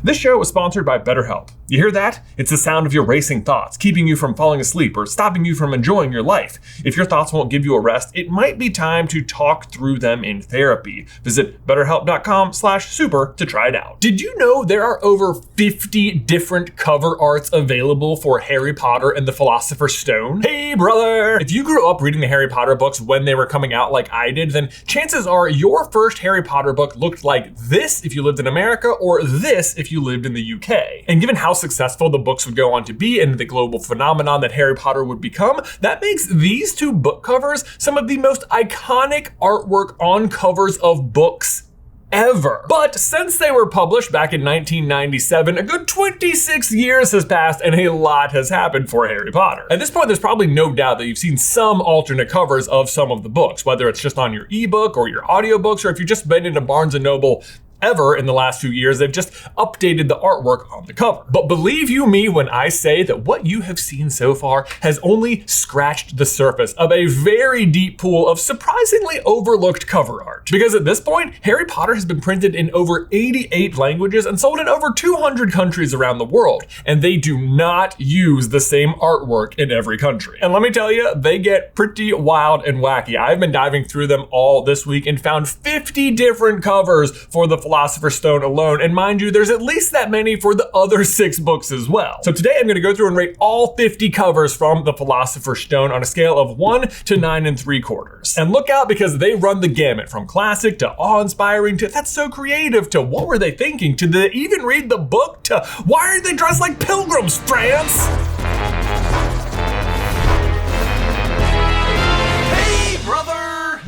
This show is sponsored by BetterHelp. You hear that? It's the sound of your racing thoughts, keeping you from falling asleep or stopping you from enjoying your life. If your thoughts won't give you a rest, it might be time to talk through them in therapy. Visit betterhelp.com/super to try it out. Did you know there are over 50 different cover arts available for Harry Potter and the Philosopher's Stone? Hey, brother! If you grew up reading the Harry Potter books when they were coming out like I did, then chances are your first Harry Potter book looked like this if you lived in America or this if you lived in the UK. And given how successful the books would go on to be and the global phenomenon that Harry Potter would become, that makes these two book covers some of the most iconic artwork on covers of books ever. But since they were published back in 1997, a good 26 years has passed and a lot has happened for Harry Potter. At this point, there's probably no doubt that you've seen some alternate covers of some of the books, whether it's just on your ebook or your audiobooks, or if you've just been into Barnes & Noble ever in the last few years, they've just updated the artwork on the cover. But believe you me when I say that what you have seen so far has only scratched the surface of a very deep pool of surprisingly overlooked cover art. Because at this point, Harry Potter has been printed in over 88 languages and sold in over 200 countries around the world, and they do not use the same artwork in every country. And let me tell you, they get pretty wild and wacky. I've been diving through them all this week and found 50 different covers for the Philosopher's Stone alone, and mind you, there's at least that many for the other 6 books as well. So today I'm going to go through and rate all 50 covers from the Philosopher's Stone on a scale of 1 to 9 3/4. And look out, because they run the gamut from classic to awe-inspiring to that's so creative to what were they thinking to they even read the book to why are they dressed like pilgrims, France? Hey, brother!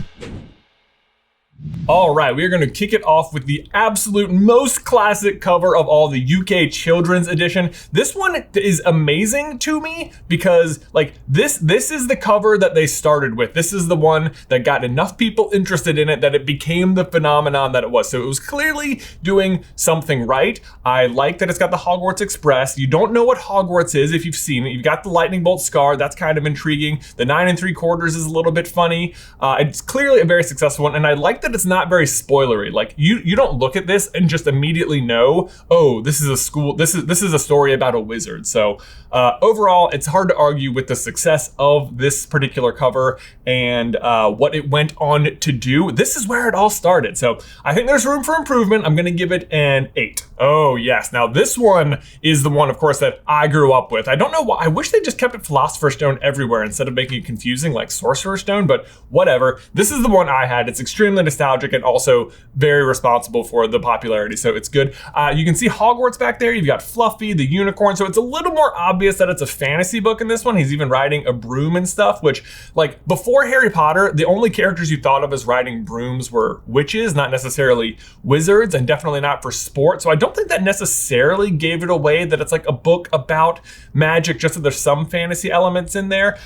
All right, we're going to kick it off with the absolute most classic cover of all, the UK Children's Edition. This one is amazing to me because like this is the cover that they started with. This is the one that got enough people interested in it that it became the phenomenon that it was. So it was clearly doing something right. I like that it's got the Hogwarts Express. You don't know what Hogwarts is if you've seen it. You've got the lightning bolt scar. That's kind of intriguing. The 9 3/4 is a little bit funny. It's clearly a very successful one, and I like that it's not very spoilery. Like you don't look at this and just immediately know, oh, this is a story about a wizard. So overall, it's hard to argue with the success of this particular cover and what it went on to do. This is where it all started. So I think there's room for improvement. I'm going to give it an 8. Oh yes. Now this one is the one, of course, that I grew up with. I don't know why. I wish they just kept it Philosopher's Stone everywhere instead of making it confusing like Sorcerer Stone, but whatever. This is the one I had. It's extremely nostalgic and also very responsible for the popularity, so it's good. You can see Hogwarts back there. You've got Fluffy, the unicorn, so it's a little more obvious that it's a fantasy book in this one. He's even riding a broom and stuff, which, like, before Harry Potter, the only characters you thought of as riding brooms were witches, not necessarily wizards, and definitely not for sport. So I don't think that necessarily gave it away that it's like a book about magic, just that there's some fantasy elements in there.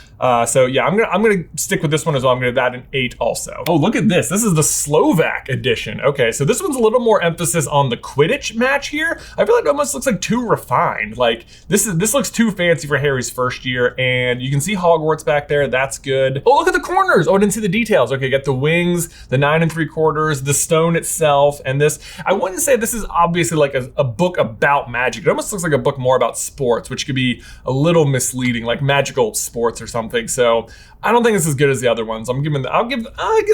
So yeah, I'm gonna stick with this one as well. I'm gonna give that an 8 also. Oh, look at this. This is the Slovak edition. Okay, so this one's a little more emphasis on the Quidditch match here. I feel like it almost looks like too refined. Like this looks too fancy for Harry's first year, and you can see Hogwarts back there. That's good. Oh, look at the corners. Oh, I didn't see the details. Okay, got the wings, the 9 3/4, the stone itself, and this. I wouldn't say this is obviously like a book about magic. It almost looks like a book more about sports, which could be a little misleading, like magical sports or something. So I don't think it's as good as the other ones. I'll give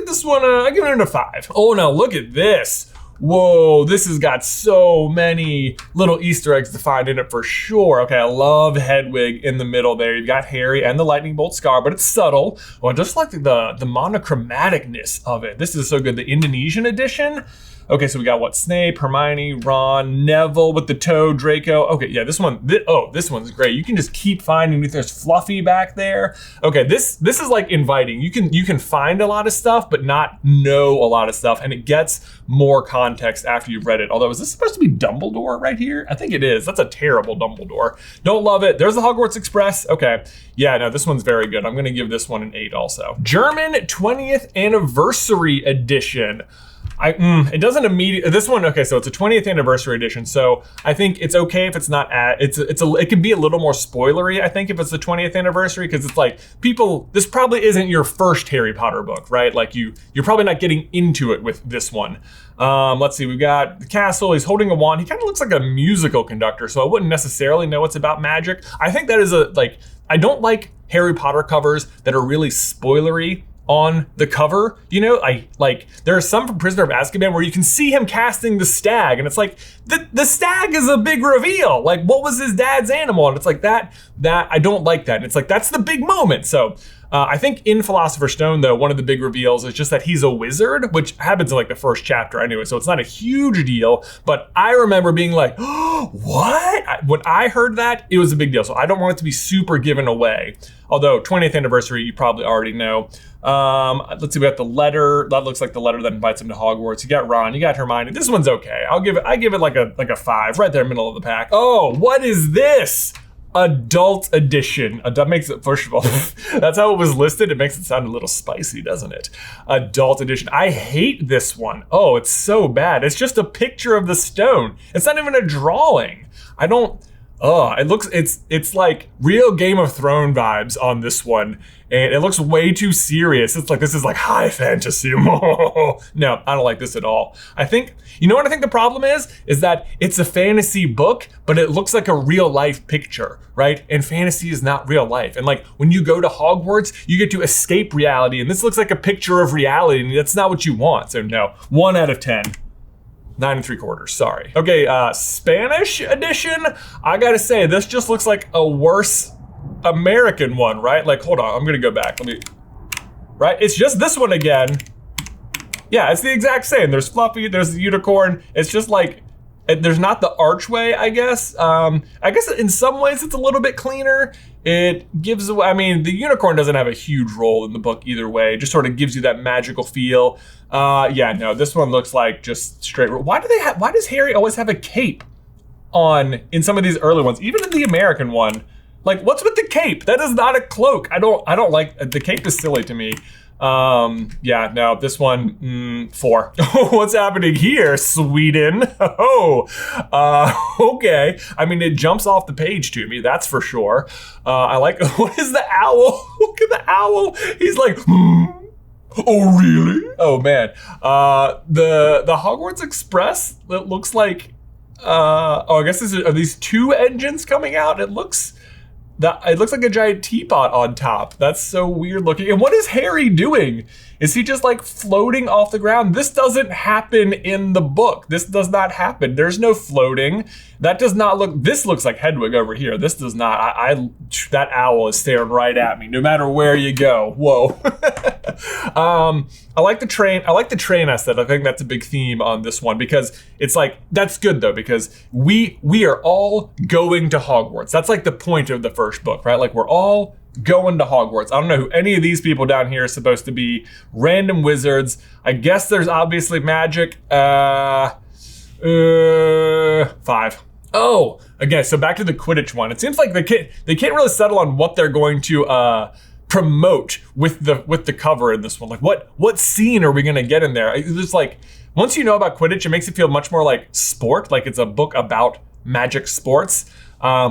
this one I give it a 5. Oh, now look at this. Whoa, this has got so many little Easter eggs to find in it for sure. Okay, I love Hedwig in the middle there. You've got Harry and the lightning bolt scar, but it's subtle. Well, just like the monochromaticness of it. This is so good. The Indonesian edition. Okay, so we got what? Snape, Hermione, Ron, Neville with the toad, Draco. Okay, yeah, this one's great. You can just keep finding. There's Fluffy back there. Okay, this is like inviting. You can find a lot of stuff, but not know a lot of stuff, and it gets more context after you've read it. Although, is this supposed to be Dumbledore right here? I think it is. That's a terrible Dumbledore. Don't love it. There's the Hogwarts Express. Okay, yeah, no, this one's very good. I'm gonna give this one an 8 also. German 20th Anniversary Edition. It doesn't immediately. This one, okay, so it's a 20th anniversary edition. So I think it's okay if it's not it can be a little more spoilery. I think if it's the 20th anniversary, because it's like this probably isn't your first Harry Potter book, right? Like you're probably not getting into it with this one. Let's see, we've got the castle. He's holding a wand. He kind of looks like a musical conductor, so I wouldn't necessarily know it's about magic. I think that is I don't like Harry Potter covers that are really spoilery on the cover. You know, there are some from Prisoner of Azkaban where you can see him casting the stag, and it's like, the stag is a big reveal. Like, what was his dad's animal? And it's like that I don't like that. And it's like, that's the big moment. So I think in Philosopher's Stone, though, one of the big reveals is just that he's a wizard, which happens in like the first chapter anyway, so it's not a huge deal. But I remember being like, oh, what? When I heard that, it was a big deal. So I don't want it to be super given away. Although 20th anniversary, you probably already know. Let's see, we got the letter. That looks like the letter that invites him to Hogwarts. You got Ron, you got Hermione. This one's okay. I give it like a 5, right there, middle of the pack. Oh, what is this? Adult edition. That makes it, first of all, that's how it was listed. It makes it sound a little spicy, doesn't it? Adult edition. I hate this one. Oh, it's so bad. It's just a picture of the stone. It's not even a drawing. It's like real Game of Thrones vibes on this one. And it looks way too serious. It's like, this is like high fantasy. No, I don't like this at all. You know what I think the problem is that it's a fantasy book, but it looks like a real life picture, right? And fantasy is not real life. And like when you go to Hogwarts, you get to escape reality. And this looks like a picture of reality, and that's not what you want. So no, 1 out of 10. 9 3/4, sorry. Okay, Spanish edition. I gotta say, this just looks like a worse American one, right? Like, hold on, I'm gonna go back. Right? It's just this one again. Yeah, it's the exact same. There's Fluffy, there's the unicorn. It's just like, there's not the archway, I guess. I guess in some ways it's a little bit cleaner. It gives, the unicorn doesn't have a huge role in the book either way. It just sort of gives you that magical feel. Yeah, no, this one looks like just straight. Why does Harry always have a cape on in some of these early ones? Even in the American one, like, what's with the cape? That is not a cloak. I don't like, the cape is silly to me. Yeah, no, this one, 4. What's happening here, Sweden? Okay. I mean, it jumps off the page to me, that's for sure. I like, what is the owl? Look at the owl. He's like, oh, really? Oh, man. The Hogwarts Express, it looks like, I guess are these 2 engines coming out? It looks like a giant teapot on top. That's so weird looking. And what is Harry doing? Is he just like floating off the ground? This doesn't happen in the book. This does not happen. There's no floating. That does not look, this looks like Hedwig over here. This does not, that owl is staring right at me, no matter where you go. Whoa. I like the train aesthetic. I think that's a big theme on this one, because it's like, that's good though, because we are all going to Hogwarts. That's like the point of the first book, right? Like, we're all going to Hogwarts. I don't know who any of these people down here is supposed to be. Random wizards. I guess there's obviously magic. 5. Oh, again, so back to the Quidditch one. It seems like they can't really settle on what they're going to promote with the cover in this one. Like, what scene are we gonna get in there? It's just like, once you know about Quidditch, it makes it feel much more like sport, like it's a book about magic sports.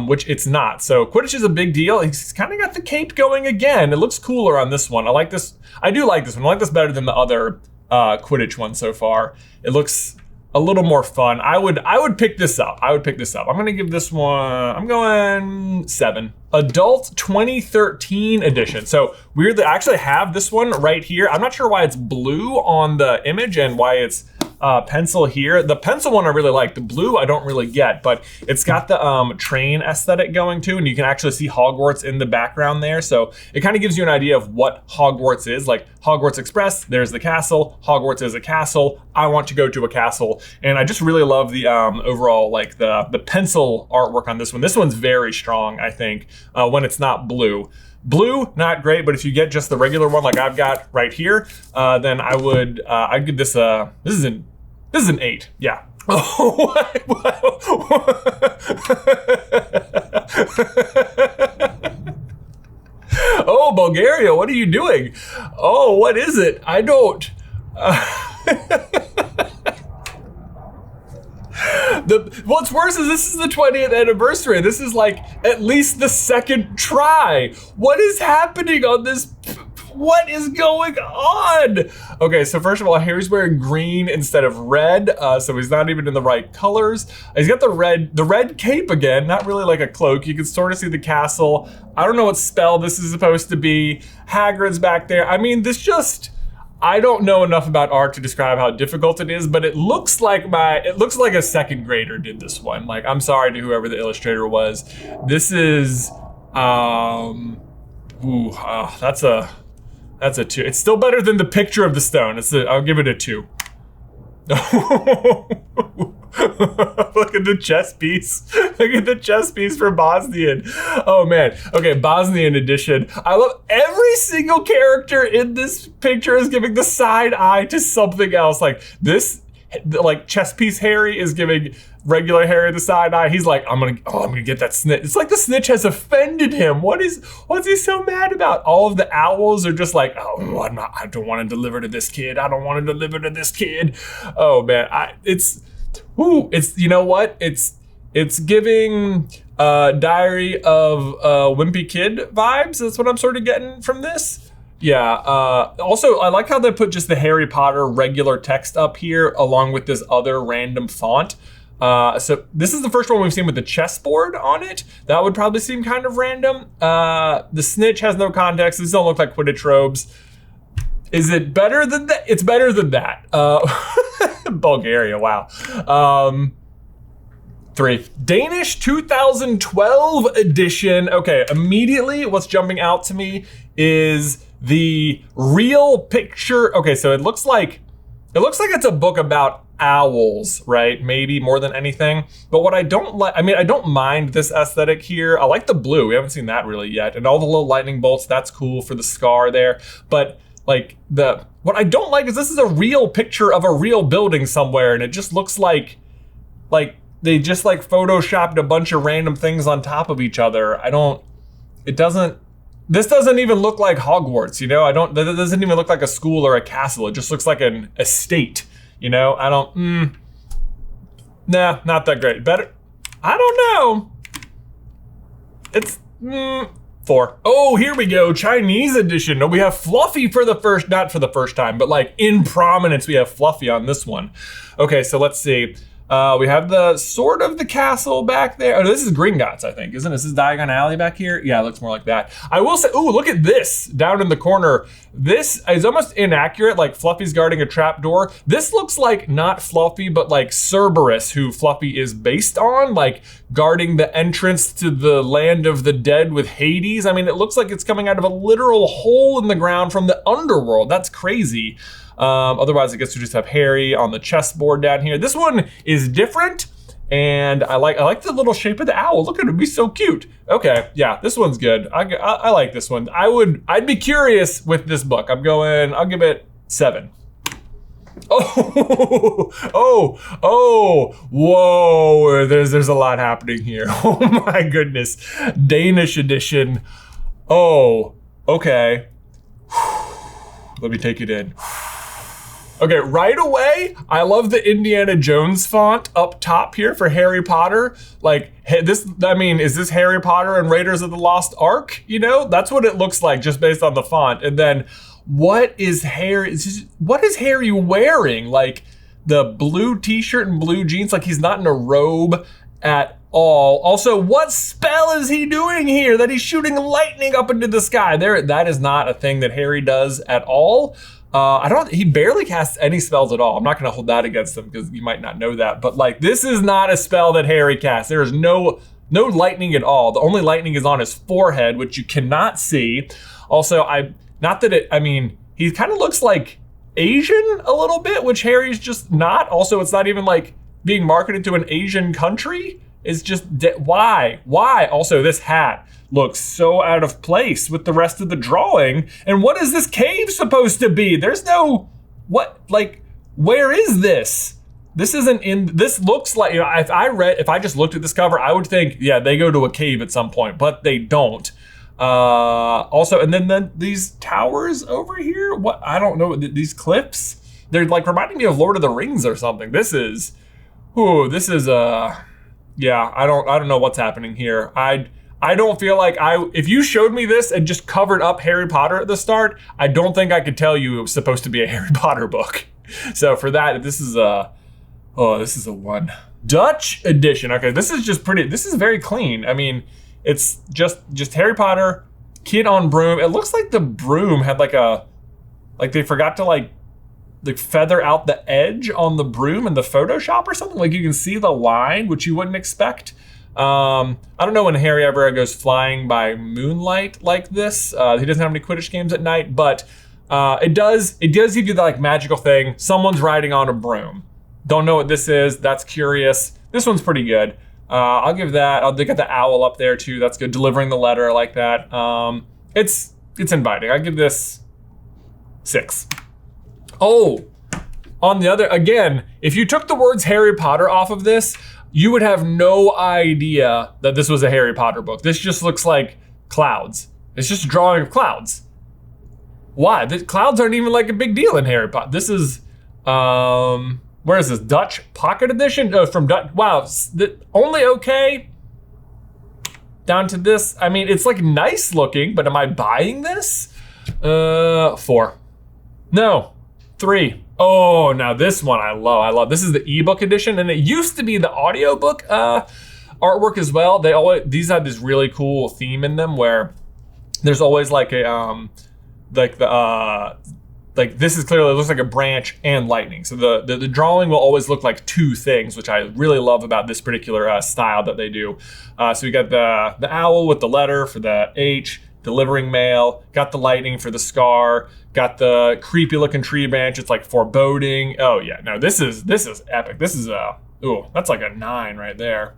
Which it's not. So Quidditch is a big deal. He's kind of got the cape going again. It looks cooler on this one. I like this. I do like this one. I like this better than the other Quidditch one so far. It looks a little more fun. I would pick this up. I'm gonna give this one, I'm going 7. Adult 2013 edition. So weirdly, I actually have this one right here. I'm not sure why it's blue on the image and why it's pencil here. The pencil one I really like. The blue I don't really get, but it's got the train aesthetic going too, and you can actually see Hogwarts in the background there. So it kind of gives you an idea of what Hogwarts is. Like Hogwarts Express, there's the castle. Hogwarts is a castle. I want to go to a castle. And I just really love the overall, like the pencil artwork on this one. This one's very strong, I think, when it's not blue. Blue, not great, but if you get just the regular one like I've got right here, then I'd give this this is an 8, yeah. Oh, Bulgaria, what are you doing? Oh, what is it? I don't. What's worse is this is the 20th anniversary. This is like at least the second try. What is happening on this? What is going on? Okay, so first of all, Harry's wearing green instead of red, so he's not even in the right colors. He's got the red cape again, not really like a cloak. You can sort of see the castle. I don't know what spell this is supposed to be. Hagrid's back there. I mean, I don't know enough about art to describe how difficult it is, but it looks like a second grader did this one. Like, I'm sorry to whoever the illustrator was. This is, that's a 2. It's still better than the picture of the stone. I'll give it a 2. Look at the chess piece. Look at the chess piece for Bosnian. Oh man. Okay, Bosnian edition. I love every single character in this picture is giving the side eye to something else. Like this, like chess piece Harry is giving regular Harry the side eye. He's like, I'm gonna get that snitch. It's like the snitch has offended him. What's he so mad about? All of the owls are just like, oh, I don't want to deliver to this kid. I don't want to deliver to this kid. Oh man, it's you know what? It's giving Diary of a Wimpy Kid vibes. That's what I'm sort of getting from this. Yeah, also I like how they put just the Harry Potter regular text up here along with this other random font. So this is the first one we've seen with the chessboard on it. That would probably seem kind of random. The snitch has no context. These don't look like Quidditch robes. Is it better than that? It's better than that. Bulgaria, wow. 3. Danish 2012 edition. Okay, immediately what's jumping out to me is the real picture. Okay, so it looks like it's a book about owls, right? Maybe more than anything. But what I don't like, I mean, I don't mind this aesthetic here. I like the blue. We haven't seen that really yet. And all the little lightning bolts, that's cool for the scar there. But like what I don't like is this is a real picture of a real building somewhere. And it just looks like they just like photoshopped a bunch of random things on top of each other. This doesn't even look like Hogwarts, you know? That doesn't even look like a school or a castle. It just looks like an estate, you know? Nah, not that great. Better, I don't know. It's 4. Oh, here we go, Chinese edition. No, we have Fluffy not for the first time, but like in prominence, we have Fluffy on this one. Okay, so let's see. We have the sort of the castle back there. Oh, no, this is Gringotts, I think, isn't it? This is Diagon Alley back here. Yeah, it looks more like that. I will say, ooh, look at this down in the corner. This is almost inaccurate, like Fluffy's guarding a trap door. This looks like not Fluffy, but like Cerberus, who Fluffy is based on, like guarding the entrance to the land of the dead with Hades. I mean, it looks like it's coming out of a literal hole in the ground from the underworld. That's crazy. Otherwise, I guess we just have Harry on the chessboard down here. This one is different, and I like the little shape of the owl. Look at it, be so cute. Okay, yeah, this one's good. I like this one. I'd be curious with this book. I'll give it 7. Whoa, there's a lot happening here. Oh my goodness. Danish edition. Oh, okay. Let me take it in. Okay, right away, I love the Indiana Jones font up top here for Harry Potter. Like this, I mean, is this Harry Potter and Raiders of the Lost Ark? You know, that's what it looks like just based on the font. And then what is Harry wearing? Like the blue t-shirt and blue jeans, like he's not in a robe at all. Also, what spell is he doing here that he's shooting lightning up into the sky? That is not a thing that Harry does at all. He barely casts any spells at all. I'm not gonna hold that against him because you might not know that, but like this is not a spell that Harry casts. There is no lightning at all. The only lightning is on his forehead, which you cannot see. Also, he kind of looks like Asian a little bit, which Harry's just not. Also, it's not even like being marketed to an Asian country. It's just, why? Also, this hat looks so out of place with the rest of the drawing. And what is this cave supposed to be? There's no, where is this? This looks like, you know, if I just looked at this cover, I would think, yeah, they go to a cave at some point, but they don't. Also, and then these towers over here, I don't know, these cliffs, they're like reminding me of Lord of the Rings or something. This is, Ooh, this is yeah, I don't know what's happening here. I don't feel like if you showed me this and just covered up Harry Potter at the start, I don't think I could tell you it was supposed to be a Harry Potter book. So for that, this is a 1. Dutch edition. Okay, this is just pretty, this is very clean. I mean, it's just Harry Potter, kid on broom. It looks like the broom had like they forgot to like feather out the edge on the broom in the Photoshop or something. Like you can see the line, which you wouldn't expect. I don't know when Harry ever goes flying by moonlight like this. He doesn't have any Quidditch games at night, but it does give you the like magical thing. Someone's riding on a broom. Don't know what this is. That's curious. This one's pretty good. I'll give that. They got the owl up there too. That's good. Delivering the letter, I like that. It's inviting. I give this 6. Oh, on the other, again, if you took the words Harry Potter off of this, you would have no idea that this was a Harry Potter book. This just looks like clouds. It's just a drawing of clouds. Why? The clouds aren't even like a big deal in Harry Potter. This is, where is this? Dutch Pocket Edition? Oh, from Dutch. Wow, only okay. Down to this. I mean, it's like nice looking, but am I buying this? 4. No, 3. Oh, now this one I love. This is the Ebook edition, and it used to be the audiobook artwork as well. These have this really cool theme in them where there's always like a like this is clearly, it looks like a branch and lightning. So the drawing will always look like 2 things, which I really love about this particular style that they do. So you got the owl with the letter for the H, delivering mail, got the lightning for the scar, got the creepy looking tree branch. It's like foreboding. Oh yeah, no, this is epic. This is ooh, that's like a 9 right there.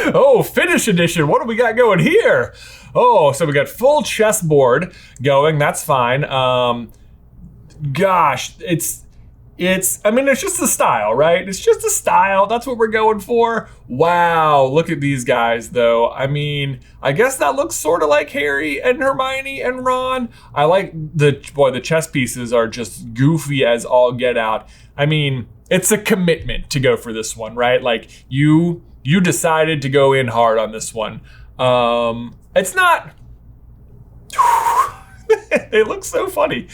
Oh, finish edition. What do we got going here? Oh, so we got full chessboard going. That's fine. Gosh, I mean, it's just a style, right? It's just a style. That's what we're going for. Wow, look at these guys, though. I mean, I guess that looks sort of like Harry and Hermione and Ron. I like the chess pieces are just goofy as all get out. I mean, it's a commitment to go for this one, right? Like you decided to go in hard on this one. It's not. They look so funny.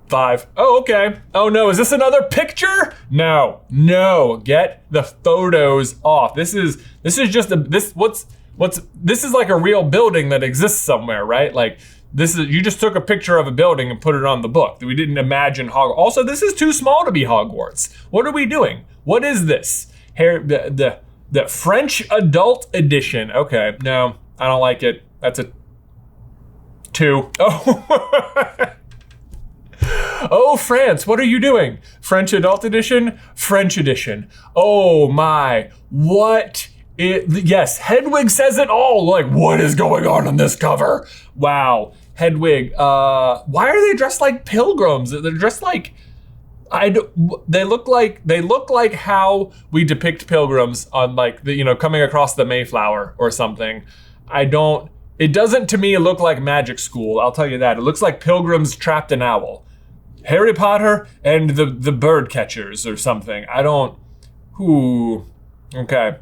5. Oh, okay. Oh no, is this another picture? No, get the photos off. This is just this is like a real building that exists somewhere, right? Like you just took a picture of a building and put it on the book. We didn't imagine Hogwarts. Also, this is too small to be Hogwarts. What are we doing? What is this? The French adult edition. Okay, no, I don't like it. That's a 2. Oh. Oh, France, what are you doing? French adult edition, French edition. Oh my, what? Yes, Hedwig says it all. Like, what is going on this cover? Wow, Hedwig, why are they dressed like pilgrims? They're dressed like, they look like how we depict pilgrims on like coming across the Mayflower or something. It doesn't to me look like magic school, I'll tell you that. It looks like pilgrims trapped an owl. Harry Potter and the bird catchers or something. Okay.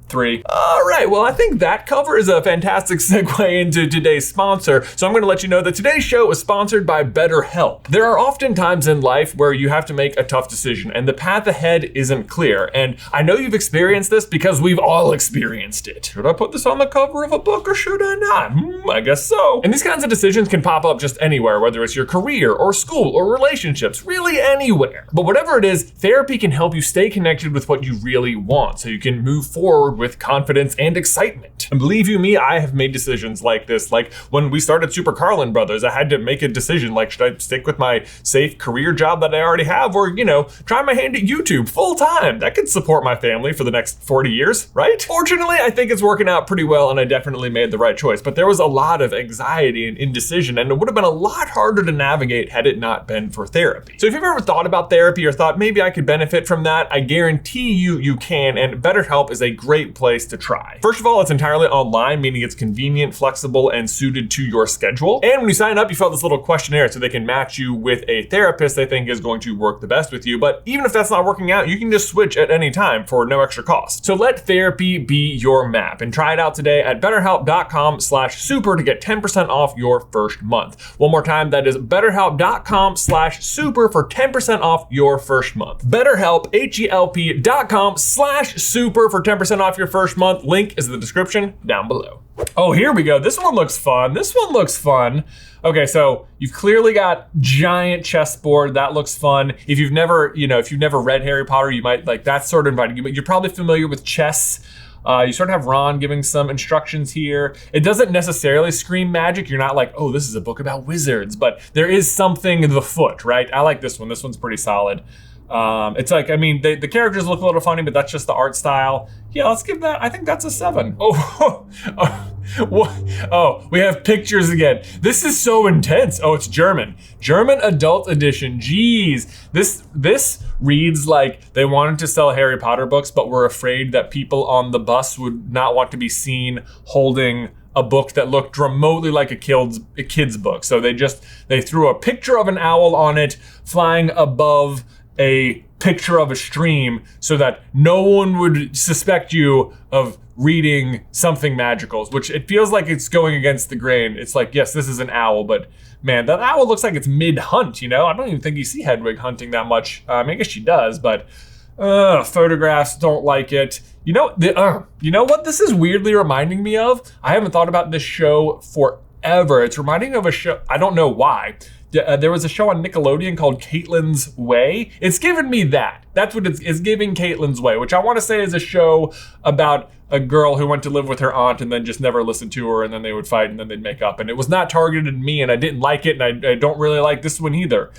3. All right, well, I think that cover is a fantastic segue into today's sponsor. So I'm gonna let you know that today's show is sponsored by BetterHelp. There are often times in life where you have to make a tough decision and the path ahead isn't clear. And I know you've experienced this because we've all experienced it. Should I put this on the cover of a book or should I not? I guess so. And these kinds of decisions can pop up just anywhere, whether it's your career or school or relationships, really anywhere. But whatever it is, therapy can help you stay connected with what you really want so you can move forward with confidence and excitement. And believe you me, I have made decisions like this. Like when we started SuperCarlinBrothers, I had to make a decision like, should I stick with my safe career job that I already have or, try my hand at YouTube full time? That could support my family for the next 40 years, right? Fortunately, I think it's working out pretty well and I definitely made the right choice, but there was a lot of anxiety and indecision and it would have been a lot harder to navigate had it not been for therapy. So if you've ever thought about therapy or thought maybe I could benefit from that, I guarantee you can, and BetterHelp is a great great place to try. First of all, it's entirely online, meaning it's convenient, flexible, and suited to your schedule. And when you sign up, you fill out this little questionnaire so they can match you with a therapist they think is going to work the best with you. But even if that's not working out, you can just switch at any time for no extra cost. So let therapy be your map and try it out today at betterhelp.com/super to get 10% off your first month. One more time, that is betterhelp.com/super for 10% off your first month. BetterHelp, HELP.com/super for 10% off your first month. Link is in the description down below. Oh, here we go. This one looks fun. This one looks fun. Okay, so you've clearly got giant chessboard. That looks fun. If you've never, if you've never read Harry Potter, you might like that's sort of inviting you, but you're probably familiar with chess. You sort of have Ron giving some instructions here. It doesn't necessarily scream magic. You're not like, oh, this is a book about wizards, but there is something in the foot, right? I like this one. This one's pretty solid. It's like, I mean, the characters look a little funny, but that's just the art style. Yeah, let's give that, I think that's a 7. Oh, we have pictures again. This is so intense. Oh, it's German. German adult edition. Jeez. This reads like they wanted to sell Harry Potter books, but were afraid that people on the bus would not want to be seen holding a book that looked remotely like a kid's book. So they threw a picture of an owl on it flying above a picture of a stream so that no one would suspect you of reading something magical, which it feels like it's going against the grain. It's like, yes, this is an owl, but man, that owl looks like it's mid-hunt, I don't even think you see Hedwig hunting that much. I guess she does, but photographs, don't like it. You know what this is weirdly reminding me of? I haven't thought about this show forever. It's reminding me of a show, I don't know why. There was a show on Nickelodeon called Caitlin's Way. It's given me that. That's what it's giving, Caitlin's Way, which I want to say is a show about a girl who went to live with her aunt and then just never listened to her, and then they would fight and then they'd make up. And it was not targeted at me, and I didn't like it, and I don't really like this one either.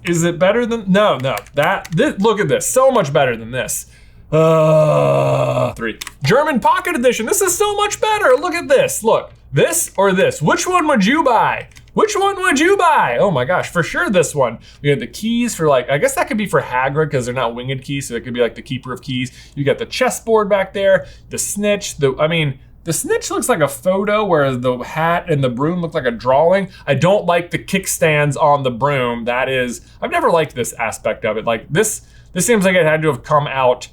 Is it better than? No. Look at this. So much better than this. 3. German Pocket Edition. This is so much better. Look at this. Look. This or this? Which one would you buy? Which one would you buy? Oh my gosh, for sure this one. We have the keys for I guess that could be for Hagrid because they're not winged keys, so it could be like the keeper of keys. You got the chessboard back there, the snitch, the snitch looks like a photo, whereas the hat and the broom look like a drawing. I don't like the kickstands on the broom. I've never liked this aspect of it. Like this seems like it had to have come out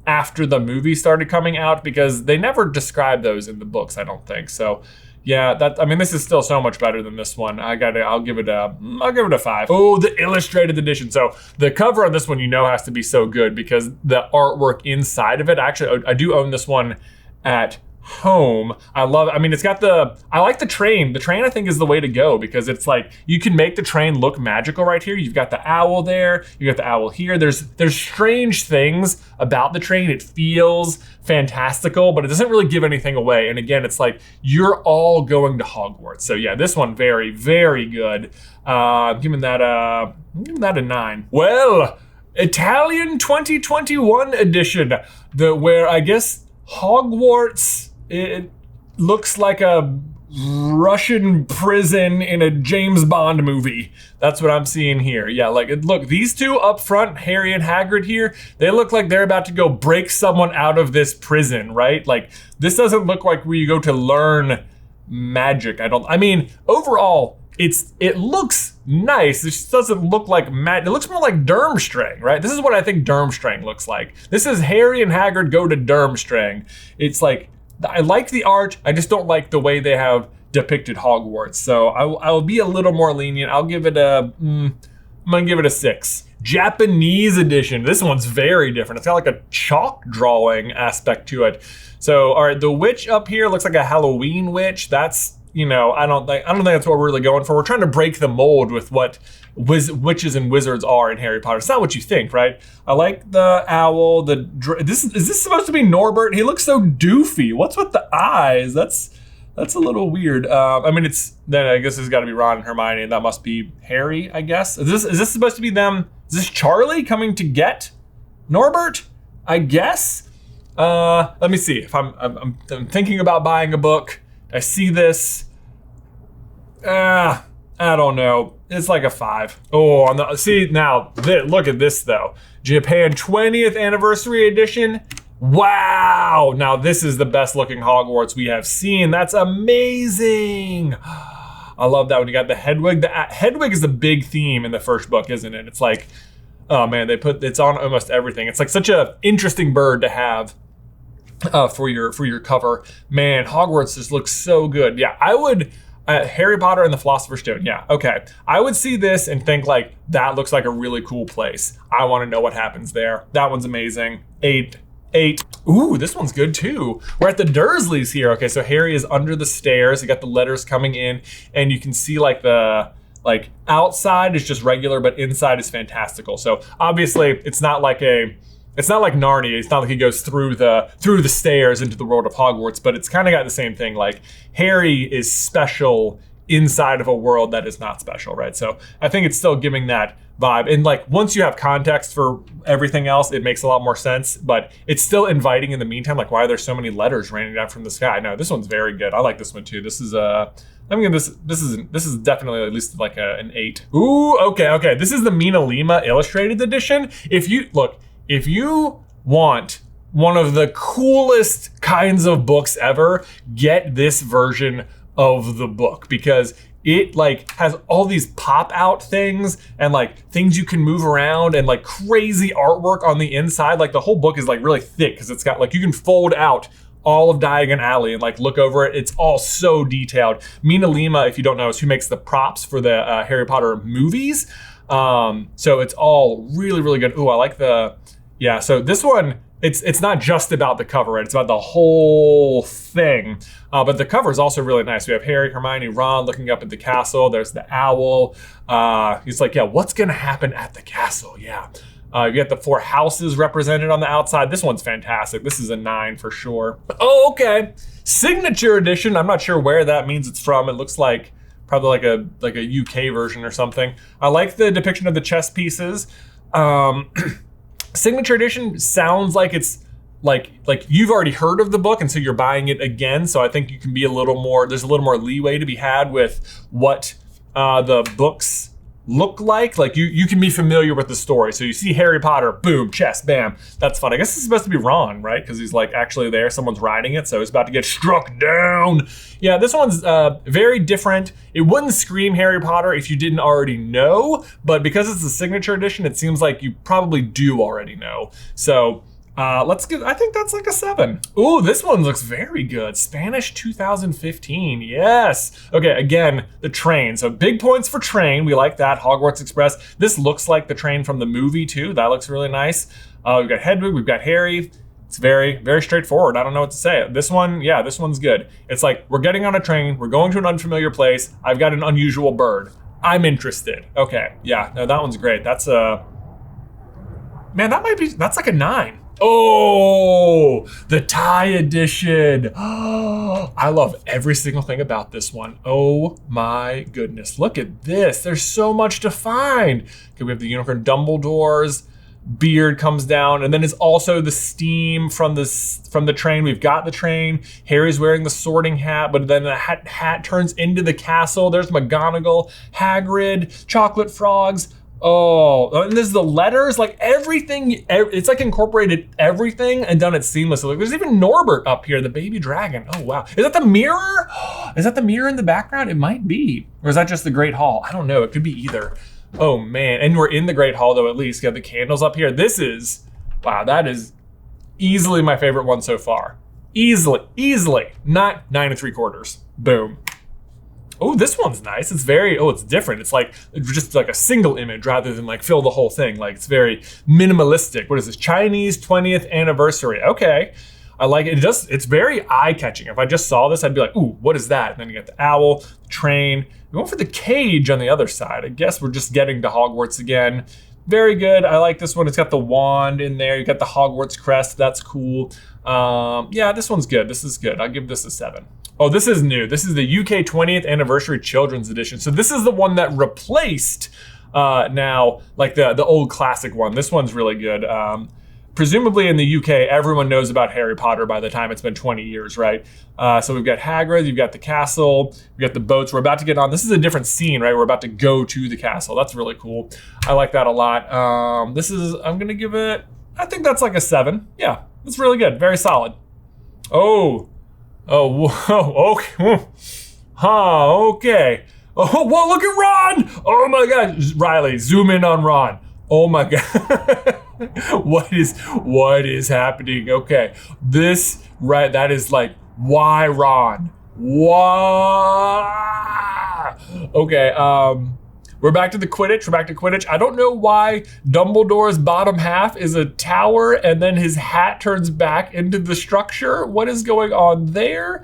after the movie started coming out because they never describe those in the books, I don't think. So yeah, this is still so much better than this one. I'll give it a 5. Oh, the illustrated edition. So the cover on this one, has to be so good because the artwork inside of it, actually, I do own this one at home. I love it. It's got I like the train. The train I think is the way to go because it's like you can make the train look magical right here. You've got the owl there, you got the owl here. There's strange things about the train. It feels fantastical, but it doesn't really give anything away. And again, it's like you're all going to Hogwarts. So yeah, this one very, very good. Giving that a 9. Well, Italian 2021 edition, where I guess Hogwarts, it looks like a Russian prison in a James Bond movie. That's what I'm seeing here. Yeah, look, these two up front, Harry and Hagrid here, they look like they're about to go break someone out of this prison, right? Like, this doesn't look like where you go to learn magic. Overall, it looks nice. It just doesn't look like it looks more like Durmstrang, right? This is what I think Durmstrang looks like. This is Harry and Hagrid go to Durmstrang. It's like, I like the art, I just don't like the way they have depicted Hogwarts. So I'll be a little more lenient. I'm gonna give it a 6. Japanese edition. This one's very different. It's got like a chalk drawing aspect to it. So, all right, the witch up here looks like a Halloween witch. That's, I don't think that's what we're really going for. We're trying to break the mold with what witches and wizards are in Harry Potter. It's not what you think, right? I like the owl. Is this supposed to be Norbert? He looks so doofy. What's with the eyes? That's a little weird. Then I guess it's got to be Ron and Hermione, and that must be Harry, I guess. Is this supposed to be them? Is this Charlie coming to get Norbert? I guess. Let me see if I'm thinking about buying a book. I see this. I don't know. It's like a 5. Oh, see now, look at this though. Japan 20th anniversary edition. Wow! Now this is the best looking Hogwarts we have seen. That's amazing. I love that when you got the Hedwig. The Hedwig is the big theme in the first book, isn't it? It's like, oh man, it's on almost everything. It's like such a interesting bird to have for your cover. Man, Hogwarts just looks so good. Yeah, I would. Harry Potter and the Philosopher's Stone. Yeah, okay. I would see this and think like, that looks like a really cool place. I want to know what happens there. That one's amazing. 8. Ooh, this one's good too. We're at the Dursleys here. Okay, so Harry is under the stairs. You got the letters coming in, and you can see like the outside is just regular, but inside is fantastical. So obviously, it's not like Narnia. It's not like he goes through the stairs into the world of Hogwarts, but it's kind of got the same thing. Like Harry is special inside of a world that is not special, right? So I think it's still giving that vibe. And like once you have context for everything else, it makes a lot more sense, but it's still inviting in the meantime. Like, why are there so many letters raining down from the sky? No, this one's very good. I like this one too. This is this is definitely at least like an 8. Ooh, okay. This is the MinaLima illustrated edition. If you want one of the coolest kinds of books ever, get this version of the book, because it like has all these pop out things and like things you can move around and like crazy artwork on the inside. Like the whole book is like really thick because it's got like, you can fold out all of Diagon Alley and like look over it. It's all so detailed. MinaLima, if you don't know, is who makes the props for the Harry Potter movies. So it's all really, really good. Ooh, I like yeah, so this one, it's not just about the cover, right? It's about the whole thing. But the cover is also really nice. We have Harry, Hermione, Ron looking up at the castle. There's the owl. He's like, yeah, what's gonna happen at the castle? Yeah. You get the 4 houses represented on the outside. This one's fantastic. This is a 9 for sure. Oh, okay. Signature edition. I'm not sure where that means it's from. It looks like probably like a UK version or something. I like the depiction of the chess pieces. Signature edition sounds like it's like you've already heard of the book and so you're buying it again. So I think you can be there's a little more leeway to be had with what the books look like. Like you can be familiar with the story. So you see Harry Potter, boom, chess, bam. That's fun. I guess it's supposed to be Ron, right? Because he's like actually there, someone's riding it, so he's about to get struck down. Yeah, this one's very different. It wouldn't scream Harry Potter if you didn't already know, but because it's a signature edition, it seems like you probably do already know. So I think that's like a 7. Ooh, this one looks very good. Spanish 2015, yes. Okay, again, the train. So big points for train, we like that. Hogwarts Express. This looks like the train from the movie too. That looks really nice. We've got Hedwig, we've got Harry. It's very, very straightforward. I don't know what to say. This one, yeah, this one's good. It's like, we're getting on a train, we're going to an unfamiliar place. I've got an unusual bird. I'm interested. Okay, yeah, no, that one's great. That's that's like a 9. Oh, the tie edition. Oh, I love every single thing about this one. Oh my goodness. Look at this. There's so much to find. Okay, we have the unicorn Dumbledore's beard comes down, and then it's also the steam from the train. We've got the train. Harry's wearing the sorting hat, but then the hat turns into the castle. There's McGonagall, Hagrid, chocolate frogs. Oh, and there's the letters, like everything, it's like incorporated everything and done it seamlessly. Like there's even Norbert up here, the baby dragon. Oh, wow. Is that the mirror? Is that the mirror in the background? It might be. Or is that just the Great Hall? I don't know. It could be either. Oh, man. And we're in the Great Hall, though, at least. You have the candles up here. Wow, that is easily my favorite one so far. Easily. Not 9 3/4. Boom. Oh, this one's nice. It's different. It's just like a single image rather than like fill the whole thing. Like it's very minimalistic. What is this? Chinese 20th anniversary. Okay. I like it. It's very eye-catching. If I just saw this, I'd be like, ooh, what is that? And then you got the owl, the train. We're going for the cage on the other side. I guess we're just getting to Hogwarts again. Very good. I like this one. It's got the wand in there. You got the Hogwarts crest. That's cool. Yeah, this one's good. This is good. I'll give this a 7. Oh, this is new. This is the UK 20th Anniversary Children's Edition. So this is the one that replaced now like the old classic one. This one's really good. presumably in the UK, everyone knows about Harry Potter by the time it's been 20 years, right? So we've got Hagrid, you've got the castle, we've got the boats. We're about to get on. This is a different scene, right? We're about to go to the castle. That's really cool. I like that a lot. I'm going to give it, I think that's like a 7. Yeah, that's really good. Very solid. Oh, whoa, okay. Okay. Oh, whoa, look at Ron. Oh my God. Riley, zoom in on Ron. Oh my God. What is happening? Okay. That is like, why Ron? Why? Okay, we're back to the Quidditch. I don't know why Dumbledore's bottom half is a tower and then his hat turns back into the structure. What is going on there?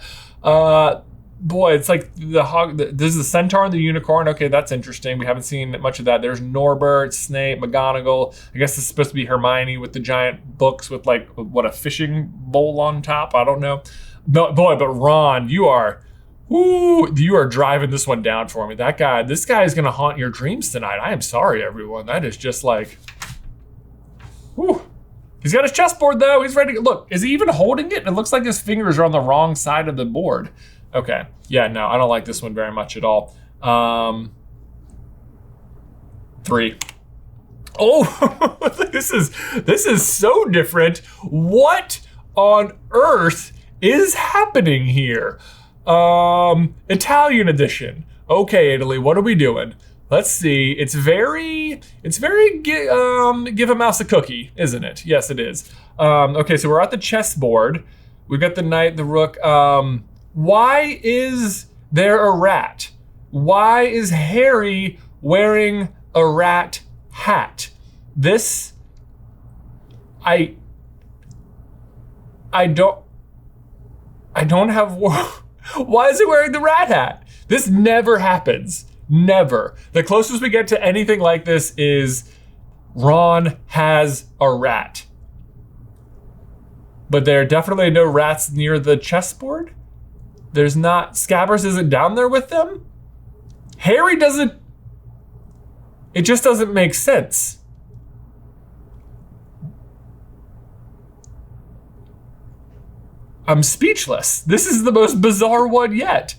Boy, it's like there's the centaur and the unicorn. Okay, that's interesting. We haven't seen much of that. There's Norbert, Snape, McGonagall. I guess this is supposed to be Hermione with the giant books with like, what, a fishing bowl on top? I don't know. But Ron, you are driving this one down for me. This guy is gonna haunt your dreams tonight. I am sorry, everyone. That is just like, whew. He's got his chessboard though. He's ready to look. Is he even holding it? It looks like his fingers are on the wrong side of the board. Okay, yeah, no, I don't like this one very much at all. 3. Oh, this is so different. What on earth is happening here? Italian edition. Okay, Italy, what are we doing? Let's see. It's very give a mouse a cookie, isn't it? Yes, it is. Okay, so we're at the chessboard. We've got the knight, the rook. Why is there a rat? Why is Harry wearing a rat hat? I don't have, why is he wearing the rat hat? This never happens, never. The closest we get to anything like this is Ron has a rat. But there are definitely no rats near the chessboard. There's not, Scabbers isn't down there with them. Harry doesn't, it just doesn't make sense. I'm speechless. This is the most bizarre one yet.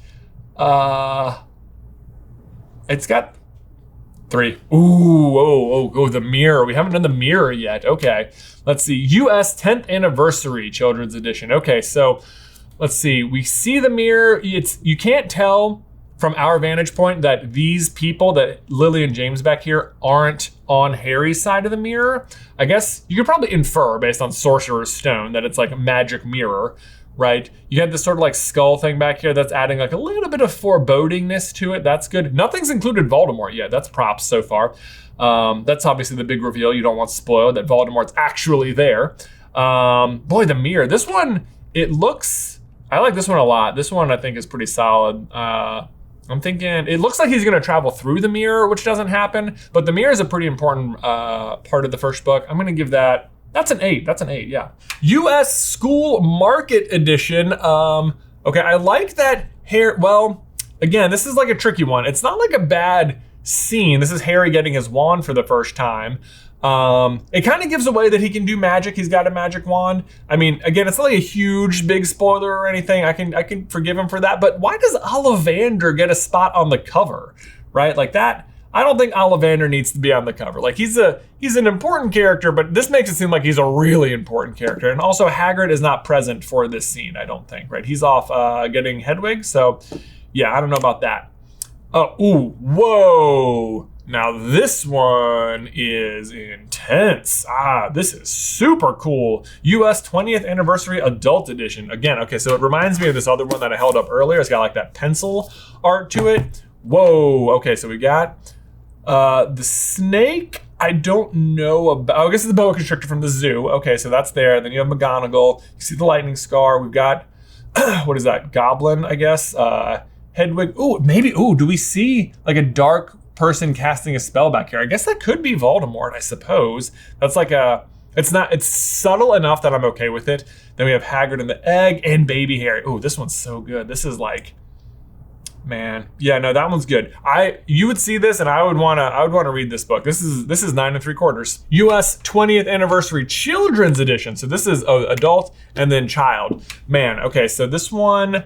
It's got 3. Ooh, the mirror. We haven't done the mirror yet. Okay, let's see. US 10th anniversary children's edition. Okay, so let's see. We see the mirror. You can't tell from our vantage point that these people, that Lily and James back here, aren't on Harry's side of the mirror. I guess you could probably infer based on Sorcerer Stone that it's like a magic mirror, right? You have this sort of like skull thing back here that's adding like a little bit of forebodingness to it. That's good. Nothing's included Voldemort yet. That's props so far. That's obviously the big reveal you don't want spoiled, that Voldemort's actually there. Boy, the mirror. This one, I like this one a lot. This one I think is pretty solid. I'm thinking, it looks like he's gonna travel through the mirror, which doesn't happen, but the mirror is a pretty important part of the first book. I'm gonna give that's an 8, yeah. US School Market Edition. Okay, I like that well, again, this is like a tricky one. It's not like a bad scene. This is Harry getting his wand for the first time. It kind of gives away that he can do magic. He's got a magic wand. I mean, again, it's not like a huge big spoiler or anything. I can forgive him for that. But why does Ollivander get a spot on the cover, right? Like that. I don't think Ollivander needs to be on the cover. Like he's an important character, but this makes it seem like he's a really important character. And also Hagrid is not present for this scene, I don't think, right? He's off getting Hedwig. So yeah, I don't know about that. Whoa. Now this one is intense. This is super cool. US 20th Anniversary Adult Edition. Again, okay, so it reminds me of this other one that I held up earlier. It's got like that pencil art to it. Whoa, okay, so we got the snake. I don't know about, I guess it's the boa constrictor from the zoo. Okay, so that's there. Then you have McGonagall. You see the lightning scar. We've got, what is that? Goblin, I guess. Hedwig. Do we see like a dark person casting a spell back here? I guess that could be Voldemort, I suppose. That's like it's subtle enough that I'm okay with it. Then we have Hagrid and the egg and baby Harry. Ooh, this one's so good. This is like, Man, yeah, no, that one's good. You would see this and I would wanna read this book. This is 9 3/4. US 20th Anniversary Children's Edition. So this is adult and then child. Man, okay, so this one,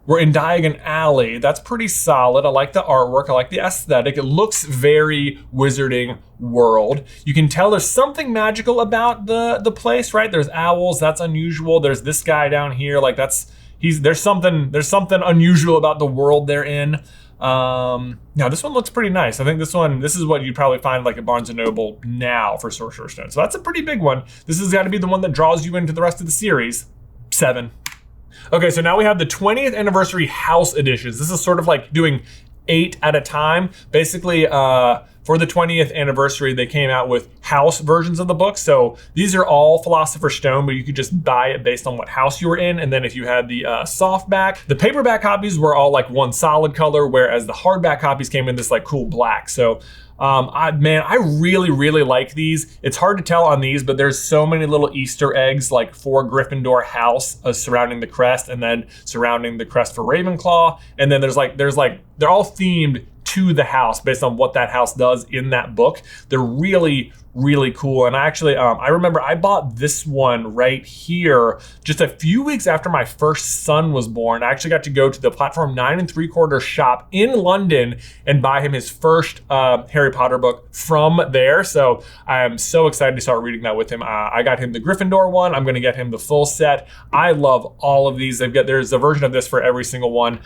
we're in Diagon Alley. That's pretty solid. I like the artwork. I like the aesthetic. It looks very Wizarding World. You can tell there's something magical about the place, right? There's owls. That's unusual. There's this guy down here. Like there's something unusual about the world they're in. Now this one looks pretty nice. I think this is what you'd probably find like at Barnes & Noble now for Sorcerer Stone. So that's a pretty big one. This has got to be the one that draws you into the rest of the series. 7. Okay, so now we have the 20th Anniversary House Editions. This is sort of like doing 8 at a time. Basically, for the 20th anniversary, they came out with house versions of the book. So these are all Philosopher's Stone, but you could just buy it based on what house you were in. And then if you had the softback, the paperback copies were all like one solid color, whereas the hardback copies came in this like cool black. So I really like these. It's hard to tell on these, but there's so many little Easter eggs like for Gryffindor house surrounding the crest, and then surrounding the crest for Ravenclaw. And then there's like they're all themed to the house based on what that house does in that book. They're really cool. And I remember I bought this one right here just a few weeks after my first son was born. I actually got to go to the Platform 9 3/4 shop in London and buy him his first Harry Potter book from there. So I am so excited to start reading that with him. I got him the Gryffindor one. I'm gonna get him the full set. I love all of these. There's a version of this for every single one.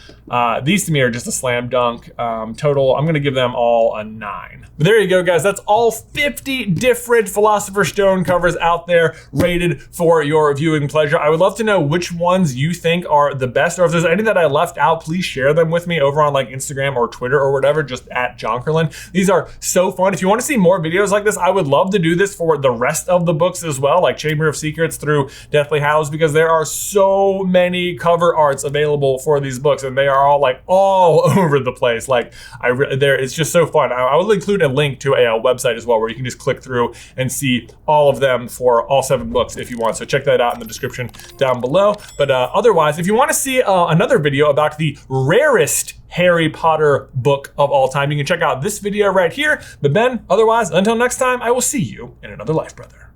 These to me are just a slam dunk. Total, I'm gonna give them all a 9. But there you go, guys. That's all 50 different Philosopher's Stone covers out there rated for your viewing pleasure. I would love to know which ones you think are the best, or if there's any that I left out, please share them with me over on like Instagram or Twitter or whatever, just at John Carlin. These are so fun. If you want to see more videos like this, I would love to do this for the rest of the books as well, like Chamber of Secrets through Deathly Hallows, because there are so many cover arts available for these books, and they are all like all over the place. Like it's just so fun. I will include a link to a website as well where you can just click through and see all of them for all 7 books if you want. So check that out in the description down below. But otherwise, if you want to see another video about the rarest Harry Potter book of all time, you can check out this video right here. But Ben, otherwise, until next time, I will see you in another life, brother.